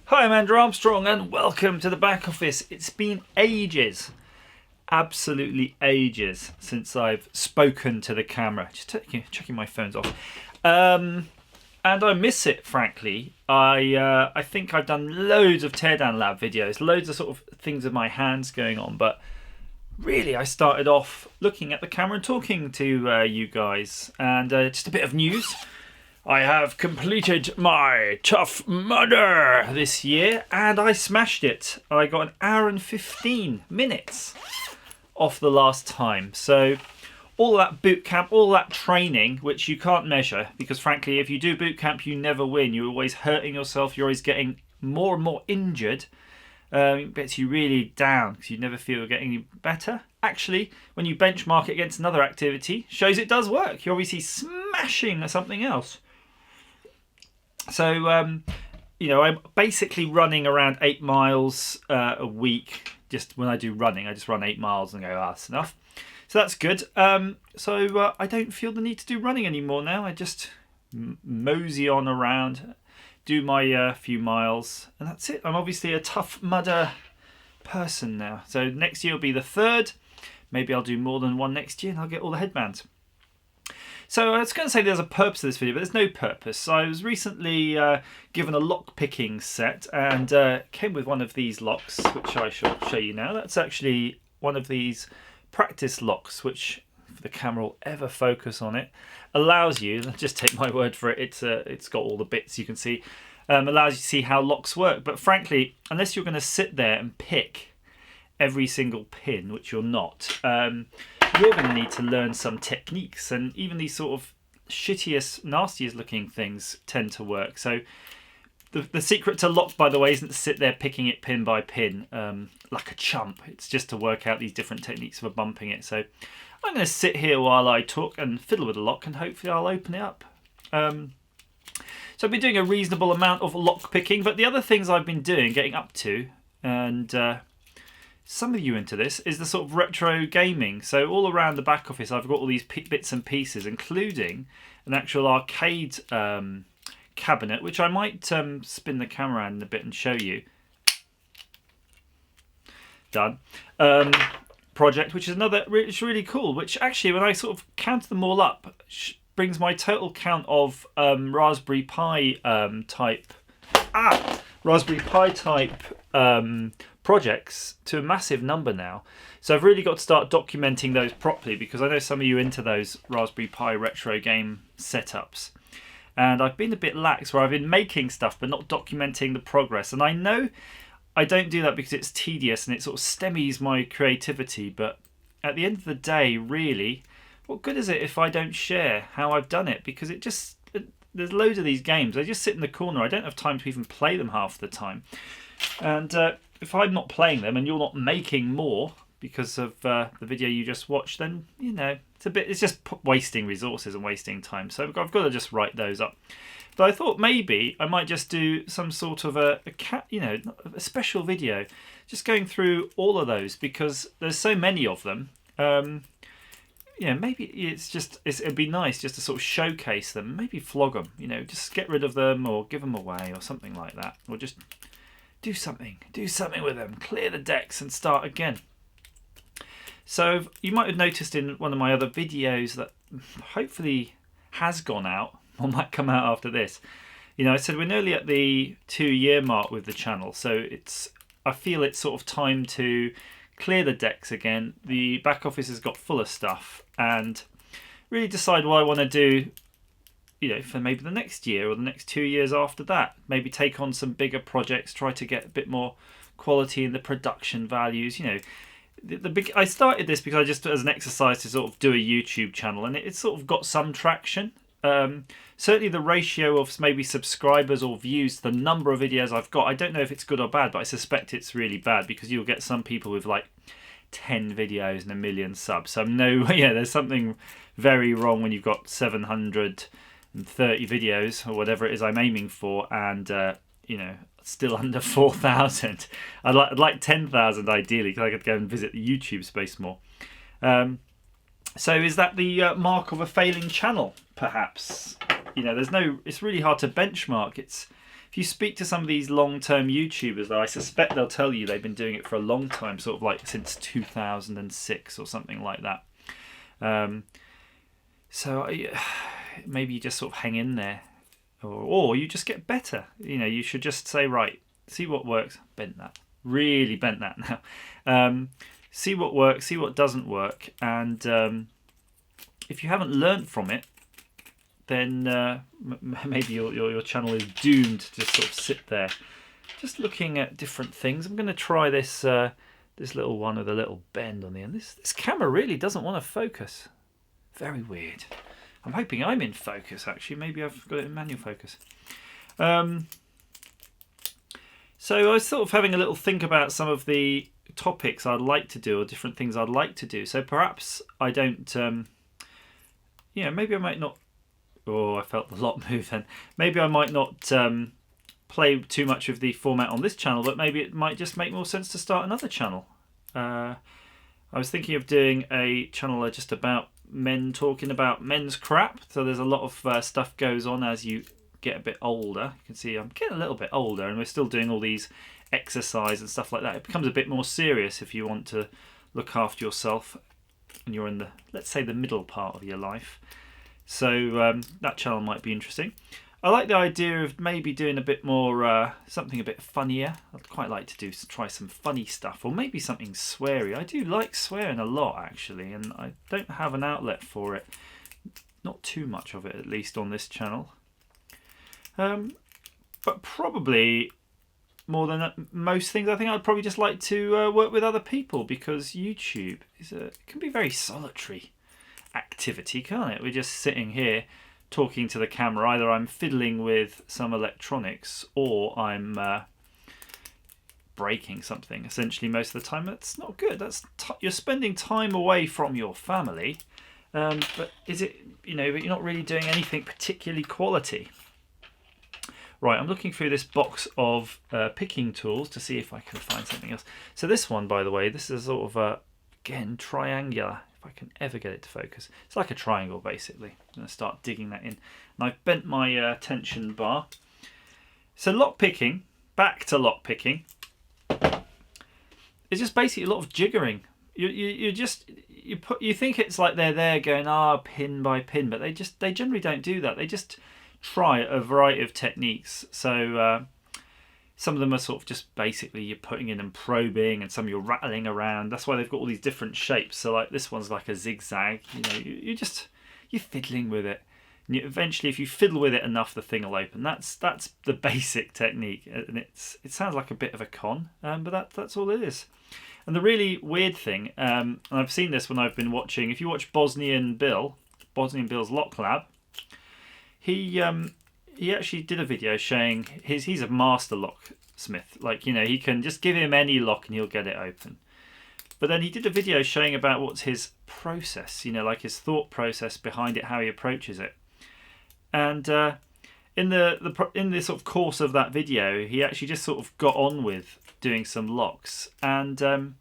Hi, I'm Andrew Armstrong and welcome to the back office. It's been ages, absolutely ages, since I've spoken to the camera. Just checking my phone's off. And I miss it, frankly. I think I've done loads of teardown lab videos, loads of sort of things with my hands going on, but really I started off looking at the camera and talking to you guys. And just a bit of news. I have completed my Tough Mudder this year and I smashed it. I got an hour and 15 minutes off the last time. So all that boot camp, all that training, which you can't measure, because frankly, if you do boot camp, you never win. You're always hurting yourself. You're always getting more and more injured. It gets you really down because you never feel you're getting any better. Actually, when you benchmark it against another activity, shows it does work. You're obviously smashing something else. So, I'm basically running around 8 miles a week. Just when I do running, I just run 8 miles and go, that's enough. So that's good. So I don't feel the need to do running anymore now. I just mosey on around, do my few miles, and that's it. I'm obviously a Tough Mudder person now. So next year will be the third. Maybe I'll do more than one next year and I'll get all the headbands. So I was going to say there's a purpose to this video, but there's no purpose. I was recently given a lockpicking set and came with one of these locks, which I shall show you now. That's actually one of these practice locks, which, if the camera will ever focus on it, allows you, just take my word for it, it's got all the bits you can see, allows you to see how locks work. But frankly, unless you're going to sit there and pick every single pin, which you're not, you're going to need to learn some techniques, and even these sort of shittiest, nastiest looking things tend to work. So the secret to lock, by the way, isn't to sit there picking it pin by pin like a chump. It's just to work out these different techniques for bumping it. So I'm going to sit here while I talk and fiddle with the lock, and hopefully I'll open it up. So I've been doing a reasonable amount of lock picking, but the other things I've been doing, getting up to, and some of you into this, is the sort of retro gaming. So all around the back office I've got all these bits and pieces, including an actual arcade cabinet, which I might spin the camera around in a bit and show you. Done. Project, which is another, it's really cool, which actually when I sort of counted them all up, brings my total count of Raspberry Pi type projects to a massive number now. So I've really got to start documenting those properly, because I know some of you are into those Raspberry Pi retro game setups. And I've been a bit lax where I've been making stuff but not documenting the progress. And I know I don't do that because it's tedious and it sort of stymies my creativity. But at the end of the day, really, what good is it if I don't share how I've done it? Because there's loads of these games. They just sit in the corner. I don't have time to even play them half the time. And if I'm not playing them and you're not making more because of the video you just watched, then it's just wasting resources and wasting time. So I've got to just write those up. But I thought maybe I might just do some sort of a special video, just going through all of those, because there's so many of them. Maybe it'd be nice just to sort of showcase them, maybe flog them, just get rid of them or give them away or something like that, or just do something with them, clear the decks and start again. So you might have noticed in one of my other videos that hopefully has gone out, or might come out after this. I said we're nearly at the 2-year mark with the channel, so I feel it's sort of time to clear the decks again. The back office has got full of stuff, and really decide what I want to do, for maybe the next year or the next 2 years after that. Maybe take on some bigger projects, try to get a bit more quality in the production values. I started this because I just, as an exercise to sort of do a YouTube channel, and it's sort of got some traction. Certainly the ratio of maybe subscribers or views to the number of videos I've got, I don't know if it's good or bad, but I suspect it's really bad, because you'll get some people with like 10 videos and 1 million subs. So there's something very wrong when you've got 730 videos or whatever it is I'm aiming for, and still under 4,000. I'd like 10,000 ideally, because I could go and visit the YouTube space more. So is that the mark of a failing channel? Perhaps. It's really hard to benchmark. If If you speak to some of these long-term YouTubers, though, I suspect they'll tell you they've been doing it for a long time, sort of like since 2006 or something like that. So maybe you just sort of hang in there, or you just get better. You know, you should just say, right, see what works. Bent that, really bent that now. See what works, see what doesn't work, and if you haven't learned from it, then maybe your channel is doomed to just sort of sit there, just looking at different things. I'm going to try this this little one with a little bend on the end. This camera really doesn't want to focus. Very weird. I'm hoping I'm in focus, actually. Maybe I've got it in manual focus. So I was sort of having a little think about some of the topics I'd like to do, or different things I'd like to do. So perhaps I don't, maybe I might not, I felt the lock move then. Maybe I might not play too much of the format on this channel, but maybe it might just make more sense to start another channel. I was thinking of doing a channel just about men talking about men's crap. So there's a lot of stuff goes on as you get a bit older. You can see I'm getting a little bit older, and we're still doing all these exercise and stuff like that. It becomes a bit more serious if you want to look after yourself and you're in the, let's say, the middle part of your life. So that channel might be interesting. I like the idea of maybe doing a bit more something a bit funnier. I'd quite like to try some funny stuff, or maybe something sweary. I do like swearing a lot, actually, and I don't have an outlet for it. Not too much of it, at least on this channel. But probably more than most things, I think I'd probably just like to work with other people, because YouTube can be a very solitary activity, can't it? We're just sitting here talking to the camera. Either I'm fiddling with some electronics, or I'm breaking something. Essentially, most of the time, that's not good. You're spending time away from your family, but is it? But you're not really doing anything particularly quality. Right, I'm looking through this box of picking tools to see if I can find something else. So this one, by the way, this is sort of again, triangular. If I can ever get it to focus. It's like a triangle, basically. I'm going to start digging that in. And I've bent my tension bar. So lockpicking, back to lockpicking, it's just basically a lot of jiggering. You think it's like they're there going pin by pin, but they generally don't do that. They just try a variety of techniques. So some of them are sort of just basically you're putting in and probing, and some you're rattling around. That's why they've got all these different shapes. So like this one's like a zigzag. You're fiddling with it. And eventually, if you fiddle with it enough, the thing will open. That's the basic technique, and it sounds like a bit of a con, but that's all it is. And the really weird thing, and I've seen this when I've been watching. If you watch Bosnian Bill's Lock Lab, he actually did a video showing he's a master locksmith. Like, he can just give him any lock and he'll get it open. But then he did a video showing about what's his process, like his thought process behind it, how he approaches it. And in the sort of course of that video, he actually just sort of got on with doing some locks. And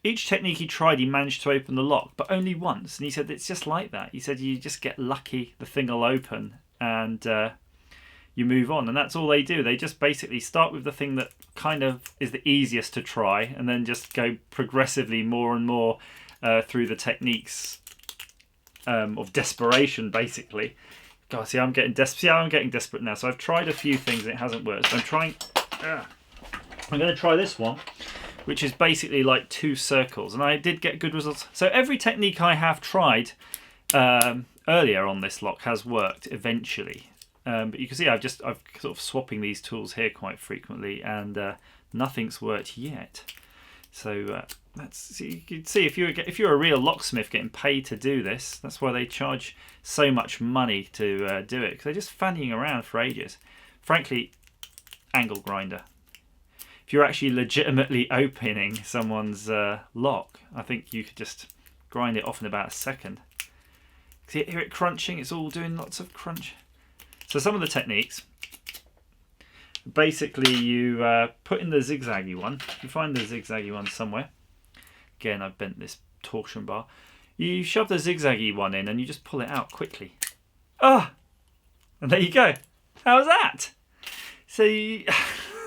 each technique he tried, he managed to open the lock, but only once. And he said it's just like that. He said you just get lucky, the thing will open, and you move on. And that's all they do. They just basically start with the thing that kind of is the easiest to try, and then just go progressively more and more through the techniques of desperation, basically. God, see, I'm getting desperate now. So I've tried a few things and it hasn't worked. So I'm going to try this one, which is basically like 2 circles, and I did get good results. So every technique I have tried earlier on this lock has worked eventually, but you can see I've sort of swapping these tools here quite frequently, and nothing's worked yet. So you can see if you're a real locksmith getting paid to do this, that's why they charge so much money to do it, because they're just fannying around for ages. Frankly, angle grinder. If you're actually legitimately opening someone's lock, I think you could just grind it off in about a second. See, hear it crunching? It's all doing lots of crunch. So some of the techniques, basically you put in the zigzaggy one. You find the zigzaggy one somewhere. Again, I've bent this torsion bar. You shove the zigzaggy one in and you just pull it out quickly. And there you go. How's that? So,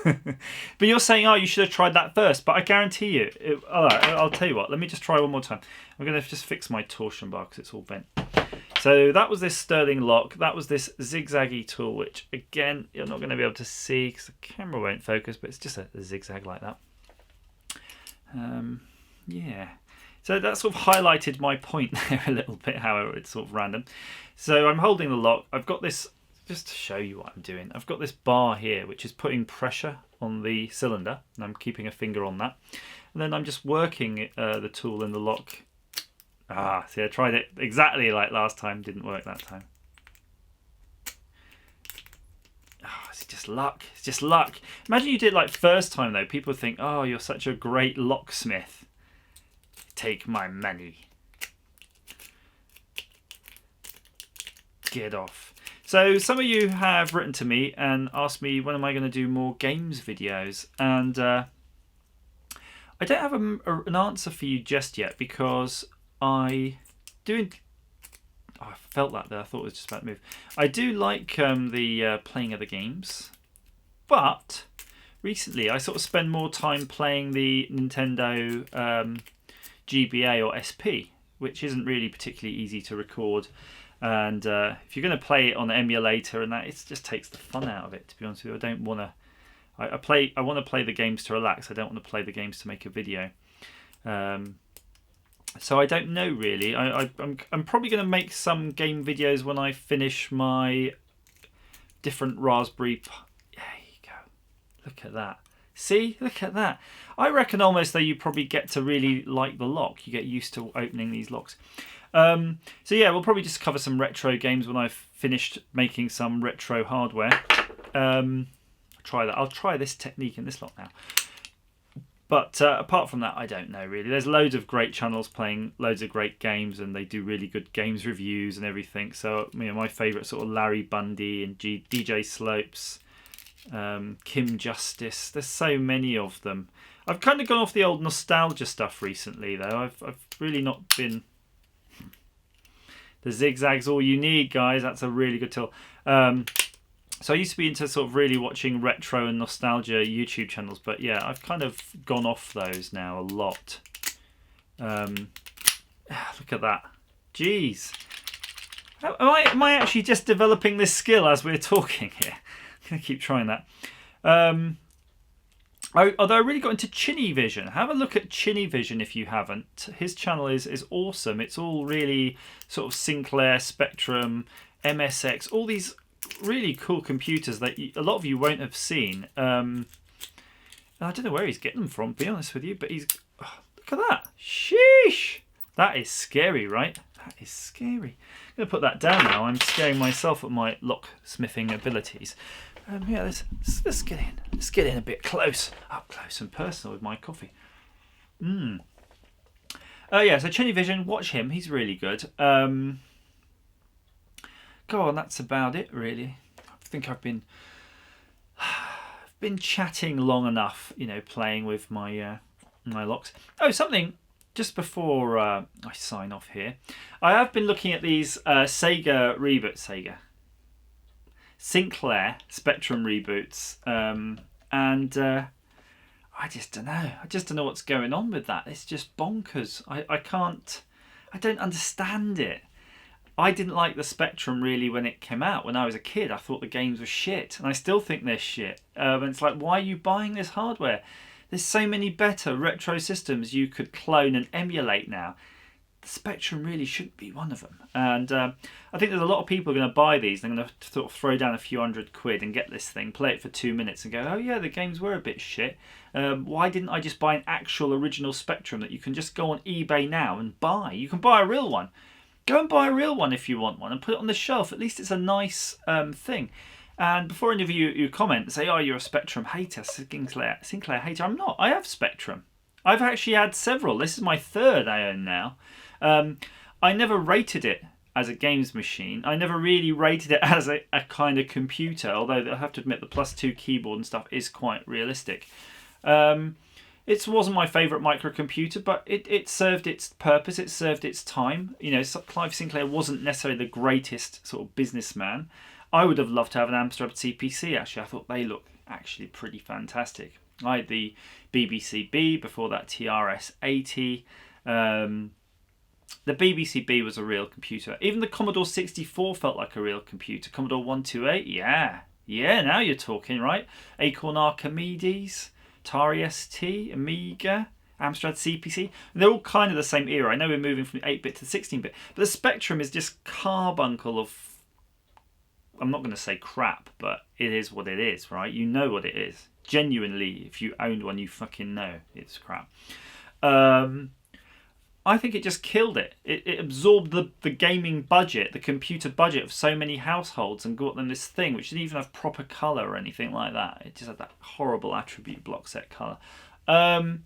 but you're saying, oh, you should have tried that first. But I guarantee you, all right, I'll tell you what. Let me just try one more time. I'm going to just fix my torsion bar because it's all bent. So that was this Sterling lock. That was this zigzaggy tool, which again, you're not going to be able to see because the camera won't focus, but it's just a zigzag like that. Yeah. So that sort of highlighted my point there a little bit, however, it's sort of random. So I'm holding the lock. I've got this, just to show you what I'm doing, I've got this bar here, which is putting pressure on the cylinder, and I'm keeping a finger on that. And then I'm just working the tool in the lock. See, I tried it exactly like last time, didn't work that time. It's just luck. It's just luck. Imagine you did it like first time though. People would think, oh, you're such a great locksmith. Take my money. Get off. So some of you have written to me and asked me when am I going to do more games videos, and I don't have an answer for you just yet because I felt that there. I thought it was just about to move. I do like the playing of the games, but recently I sort of spend more time playing the Nintendo GBA or SP, which isn't really particularly easy to record. And if you're going to play it on an emulator and that, it just takes the fun out of it. To be honest with you, I don't want to. I want to play the games to relax. I don't want to play the games to make a video. So I don't know really. I'm probably going to make some game videos when I finish my different Raspberry Pi. There you go. Look at that. See? Look at that. I reckon almost though you probably get to really like the lock. You get used to opening these locks. So yeah, we'll probably just cover some retro games when I've finished making some retro hardware. Try that. I'll try this technique in this lock now. But apart from that, I don't know really. There's loads of great channels playing loads of great games, and they do really good games reviews and everything. So you know, my favourite sort of Larry Bundy and DJ Slopes, Kim Justice. There's so many of them. I've kind of gone off the old nostalgia stuff recently, though. I've really not been. The zigzag's all you need, guys. That's a really good tool. So I used to be into sort of really watching retro and nostalgia YouTube channels, but yeah, I've kind of gone off those now a lot. Look at that. Jeez. Am I actually just developing this skill as we're talking here? I'm going to keep trying that. Although I really got into Chinny Vision. Have a look at Chinny Vision if you haven't. His channel is awesome. It's all really sort of Sinclair, Spectrum, MSX, all these really cool computers that a lot of you won't have seen. And I don't know where he's getting them from, to be honest with you, but he's... Oh, look at that. Sheesh. That is scary, right? That is scary. I'm going to put that down now. I'm scaring myself at my locksmithing abilities. Yeah, let's get in. Let's get in a bit close, up close and personal with my coffee. Yeah, so Chinny Vision, watch him. He's really good. Go on, that's about it, really. I think I've been chatting long enough, you know, playing with my my locks. Oh, something just before I sign off here. I have been looking at these Sinclair Spectrum reboots, and I just don't know. I just don't know what's going on with that. It's just bonkers. I don't understand it. I didn't like the Spectrum really when it came out. When I was a kid, I thought the games were shit, and I still think they're shit. And it's like, why are you buying this hardware? There's so many better retro systems you could clone and emulate now. The Spectrum really shouldn't be one of them. And I think there's a lot of people going to buy these. They're going to sort of throw down a few £100 and get this thing, play it for 2 minutes and go, oh yeah, the games were a bit shit. Why didn't I just buy an actual original Spectrum that you can just go on eBay now and buy? You can buy a real one. Go and buy a real one if you want one and put it on the shelf. At least it's a nice thing. And before any of you comment and say, oh, you're a Spectrum hater, Sinclair hater. I'm not. I have Spectrum. I've actually had several. This is my third I own now. I never rated it as a games machine. I never really rated it as a kind of computer, although I have to admit the +2 keyboard and stuff is quite realistic. It wasn't my favourite microcomputer, but it served its purpose. It served its time. You know, Clive Sinclair wasn't necessarily the greatest sort of businessman. I would have loved to have an Amstrad CPC, actually. I thought they look actually pretty fantastic. I had the BBC-B, before that TRS-80. The BBC-B was a real computer. Even the Commodore 64 felt like a real computer. Commodore 128, yeah, now you're talking, right? Acorn Archimedes, Atari ST, Amiga, Amstrad CPC. They're all kind of the same era. I know we're moving from 8-bit to 16-bit, but the Spectrum is just carbuncle of, I'm not going to say crap, but it is what it is, right? You know what it is. Genuinely, if you owned one, you fucking know it's crap. I think it just killed it. It absorbed the gaming budget, the computer budget of so many households, and got them this thing which didn't even have proper colour or anything like that. It just had that horrible attribute block set colour. And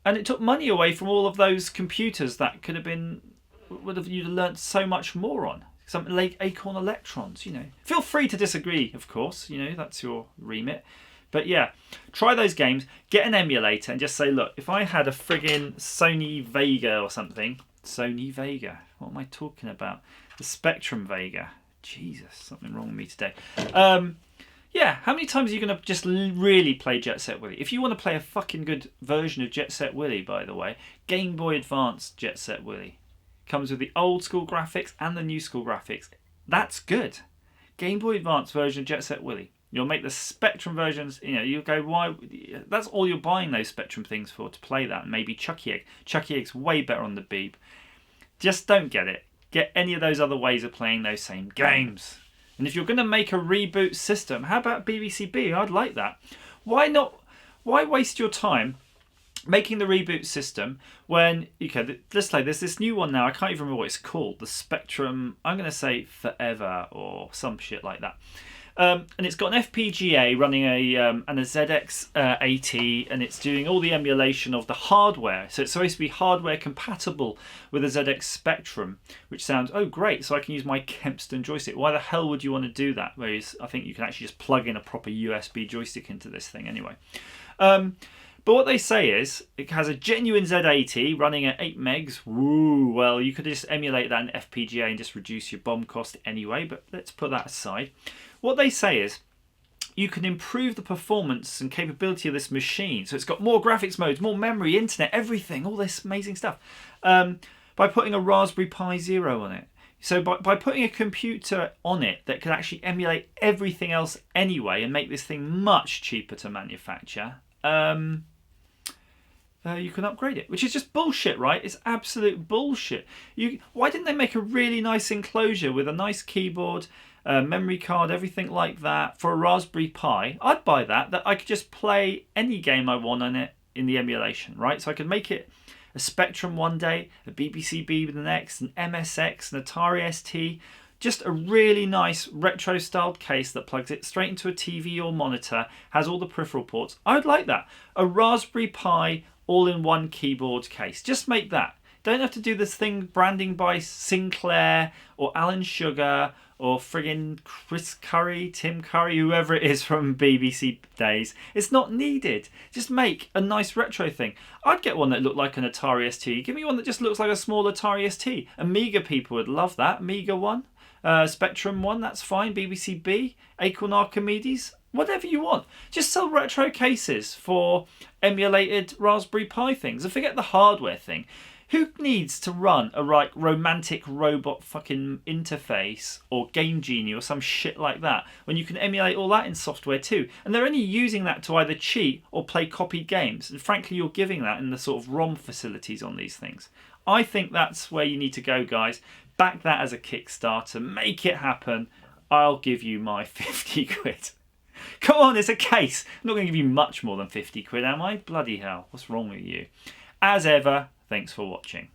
it took money away from all of those computers that could have been, you'd have learnt so much more on. Something like Acorn Electrons, you know. Feel free to disagree, of course, you know, that's your remit. But yeah, try those games, get an emulator and just say, look, if I had a friggin' Sony Vega or something, Sony Vega, what am I talking about? The Spectrum Vega. Jesus, something wrong with me today. Yeah, how many times are you going to just really play Jet Set Willy? If you want to play a fucking good version of Jet Set Willy, by the way, Game Boy Advance Jet Set Willy. Comes with the old school graphics and the new school graphics. That's good. Game Boy Advance version of Jet Set Willy. You'll make the Spectrum versions, you know, you'll go, why? That's all you're buying those Spectrum things for, to play that. And maybe Chucky Egg. Chucky Egg's way better on the Beeb. Just don't get it. Get any of those other ways of playing those same games. And if you're going to make a reboot system, how about BBC-B? I'd like that. Why not? Why waste your time making the reboot system when, okay, let's say there's this new one now, I can't even remember what it's called, the Spectrum, I'm going to say Forever or some shit like that. And it's got an FPGA running and a ZX80, and it's doing all the emulation of the hardware. So it's supposed to be hardware compatible with a ZX Spectrum, which sounds, oh great, so I can use my Kempston joystick. Why the hell would you want to do that? Whereas I think you can actually just plug in a proper USB joystick into this thing anyway. But what they say is it has a genuine Z80 running at 8 megs. Woo! Well, you could just emulate that in FPGA and just reduce your BOM cost anyway, but let's put that aside. What they say is you can improve the performance and capability of this machine. So it's got more graphics modes, more memory, internet, everything, all this amazing stuff, by putting a Raspberry Pi Zero on it. So by putting a computer on it that can actually emulate everything else anyway and make this thing much cheaper to manufacture, you can upgrade it, which is just bullshit, right? It's absolute bullshit. Why didn't they make a really nice enclosure with a nice keyboard, memory card, everything like that for a Raspberry Pi? I'd buy that I could just play any game I want on it in the emulation, right? So I could make it a Spectrum one day, a BBC-B the next, an MSX, an Atari ST, just a really nice retro styled case that plugs it straight into a TV or monitor, has all the peripheral ports. I'd like that. A Raspberry Pi all-in-one keyboard case. Just make that. Don't have to do this thing branding by Sinclair or Alan Sugar or friggin' Chris Curry, Tim Curry, whoever it is from BBC days. It's not needed. Just make a nice retro thing. I'd get one that looked like an Atari ST. Give me one that just looks like a small Atari ST. Amiga people would love that. Amiga one, Spectrum one, that's fine. BBC-B, Acorn Archimedes, whatever you want. Just sell retro cases for emulated Raspberry Pi things and forget the hardware thing. Who needs to run a romantic robot fucking interface or Game Genie or some shit like that when you can emulate all that in software too? And they're only using that to either cheat or play copied games. And frankly, you're giving that in the sort of ROM facilities on these things. I think that's where you need to go, guys. Back that as a Kickstarter. Make it happen. I'll give you my 50 quid. Come on, it's a case. I'm not going to give you much more than 50 quid, am I? Bloody hell. What's wrong with you? As ever, thanks for watching.